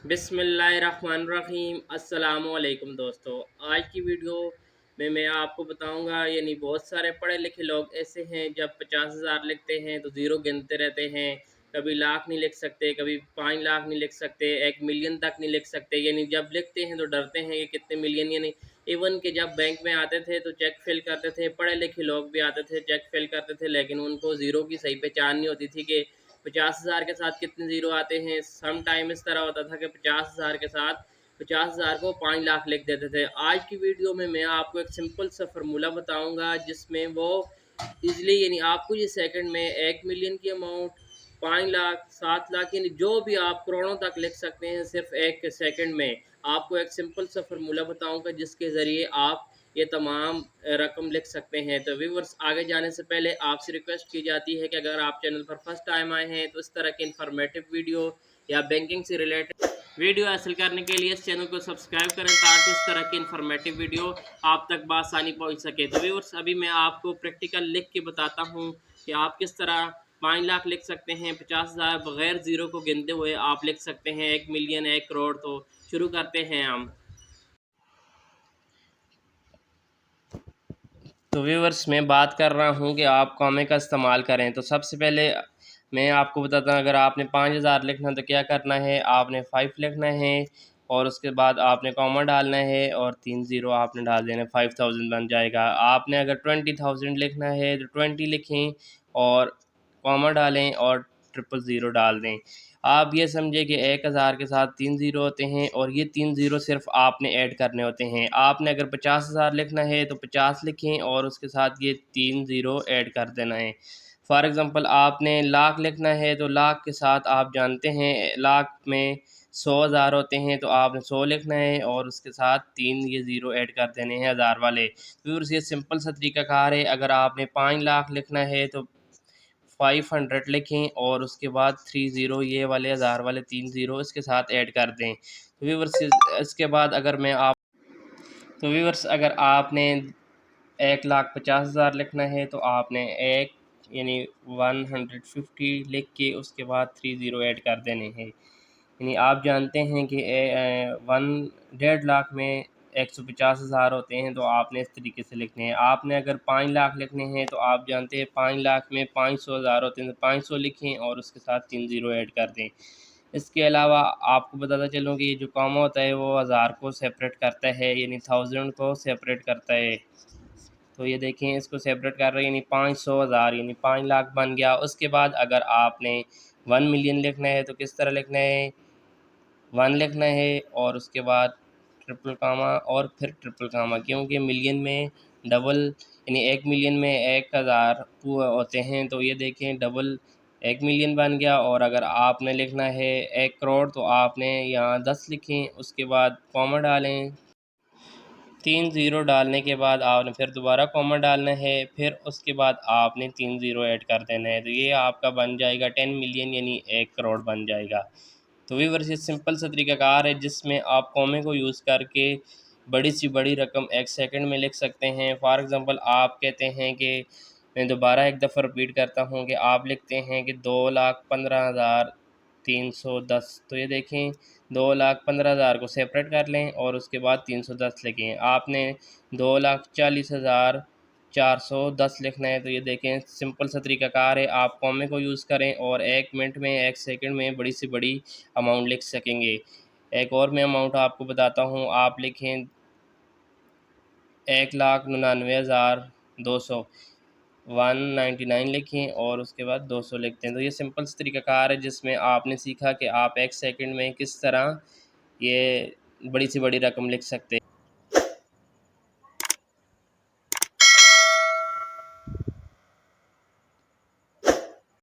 बिस्मिल्लाहिर्रहमानिर्रहीम अस्सलामुअलैकुम दोस्तों। आज की वीडियो में मैं आपको बताऊंगा यानी बहुत सारे पढ़े लिखे लोग ऐसे हैं जब 50,000 लिखते हैं तो ज़ीरो गिनते रहते हैं। कभी लाख नहीं लिख सकते, कभी 5 लाख नहीं लिख सकते, 1 मिलियन तक नहीं लिख सकते। यानी जब लिखते हैं तो डरते हैं कि कितने मिलियन। यानी इवन के जब बैंक में आते थे तो चेक फिल करते थे, पढ़े लिखे लोग भी आते थे चेक फिल करते थे, लेकिन उनको ज़ीरो की सही पहचान नहीं होती थी कि 50,000 के साथ कितने ज़ीरो आते हैं। सम टाइम इस तरह होता था कि 50,000 के साथ 50,000 को 5 लाख लिख देते थे। आज की वीडियो में मैं आपको एक सिंपल सा फार्मूला बताऊंगा जिसमें वो इजली यानी आपको ये सेकंड में 1 मिलियन की अमाउंट, 5 लाख, 7 लाख यानी जो भी आप करोड़ों तक लिख सकते हैं सिर्फ एक सेकंड में। आपको एक सिंपल सा फार्मूला बताऊंगा जिसके ज़रिए आप ये तमाम रकम लिख सकते हैं। तो व्यूवर्स, आगे जाने से पहले आपसे रिक्वेस्ट की जाती है कि अगर आप चैनल पर फर्स्ट टाइम आए हैं तो इस तरह के इन्फॉर्मेटिव वीडियो या बैंकिंग से रिलेटेड वीडियो हासिल करने के लिए इस चैनल को सब्सक्राइब करें ताकि इस तरह की इन्फॉर्मेटिव वीडियो आप तक बआसानी पहुंच सके। तो व्यूवर्स, अभी मैं आपको प्रैक्टिकल लिख के बताता हूं कि आप किस तरह 5 लाख लिख सकते हैं। 50,000 बगैर ज़ीरो को गिनते हुए आप लिख सकते हैं 1 मिलियन, 1 करोड़। तो शुरू करते हैं हम। तो व्यूवर्स, मैं बात कर रहा हूँ कि आप कॉमे का इस्तेमाल करें। तो सबसे पहले मैं आपको बताता हूँ, अगर आपने 5,000 लिखना तो क्या करना है, आपने 5 लिखना है और उसके बाद आपने कॉमा डालना है और 3 ज़ीरो आपने डाल देना, 5,000 बन जाएगा। आपने अगर 20,000 लिखना है तो 20 लिखें और कॉमा डालें और ट्रिपल ज़ीरो डाल दें। आप ये समझे कि 1,000 के साथ 3 ज़ीरो होते हैं और ये 3 ज़ीरो सिर्फ आपने ऐड करने होते हैं। आपने अगर 50,000 लिखना है तो 50 लिखें और उसके साथ ये 3 ज़ीरो ऐड कर देना है। फॉर एग्ज़ाम्पल, आपने लाख लिखना है तो लाख के साथ आप जानते हैं लाख में 100,000 होते हैं, तो आपने 100 लिखना है और उसके साथ 3 ये ज़ीरो ऐड कर देने हैं हज़ार वाले। व्यूअर्स, ये सिंपल सा तरीक़ाकार है। अगर आपने 5 लाख लिखना है तो 500 लिखें और उसके बाद 3 ज़ीरो ये वाले हज़ार वाले 3 ज़ीरो इसके साथ ऐड कर दें। तो व्यूअर्स, इसके बाद अगर मैं आप तो व्यूअर्स, अगर आपने 1,50,000 लिखना है तो आपने एक यानी 150 लिख के उसके बाद 3 ज़ीरो ऐड कर देने हैं। यानी आप जानते हैं कि 1.5 लाख में 150,000 होते हैं, तो आपने इस तरीके से लिखने हैं। आपने अगर 5 लाख लिखने हैं तो आप जानते हैं 5 लाख में 500,000 होते हैं, तो 500 लिखें और उसके साथ 3 ज़ीरो ऐड कर दें। इसके अलावा आपको बताता चलूँ कि ये जो कॉमा होता है वो हज़ार को सेपरेट करता है, यानी 1000 को सेपरेट करता है। तो ये देखें, इसको सेपरेट कर रहे हैं यानी 500 हज़ार यानी 5 लाख बन गया। उसके बाद अगर आपने 1 मिलियन लिखना है तो किस तरह लिखना है, 1 लिखना है और उसके बाद ट्रिपल कामा और फिर ट्रिपल कामा, क्योंकि मिलियन में डबल यानी 1 मिलियन में 1,000 होते हैं। तो ये देखें, डबल 1 मिलियन बन गया। और अगर आपने लिखना है 1 करोड़ तो आपने यहाँ 10 लिखें, उसके बाद कॉमा डालें, 3 ज़ीरो डालने के बाद आपने फिर दोबारा कॉमा डालना है, फिर उसके बाद आपने 3 ज़ीरो ऐड कर देना है। तो ये आपका बन जाएगा 10 मिलियन यानी 1 करोड़ बन जाएगा। तो व्यूअर्स, ये सिंपल सा तरीक़ाकार है जिसमें आप कॉमे को यूज़ करके बड़ी से बड़ी रकम 1 सेकंड में लिख सकते हैं। फॉर एग्ज़ाम्पल, आप कहते हैं कि मैं दोबारा एक दफ़ा रिपीट करता हूँ कि आप लिखते हैं कि 2,15,310। तो ये देखें, 2,15,000 को सेपरेट कर लें और उसके बाद 310 लिखें। आपने 2,40,410 लिखना है। तो ये देखें, सिंपल सा तरीक़ाकार है। आप कॉमे को यूज़ करें और 1 मिनट में 1 सेकंड में बड़ी से बड़ी अमाउंट लिख सकेंगे। एक और मैं अमाउंट आपको बताता हूँ, आप लिखें 1,99,200, 199 लिखें और उसके बाद 200 लिखते हैं। तो ये सिंपल सा तरीक़ाकार है जिसमें आपने सीखा कि आप 1 सेकंड में किस तरह ये बड़ी से बड़ी रकम लिख सकते हैं।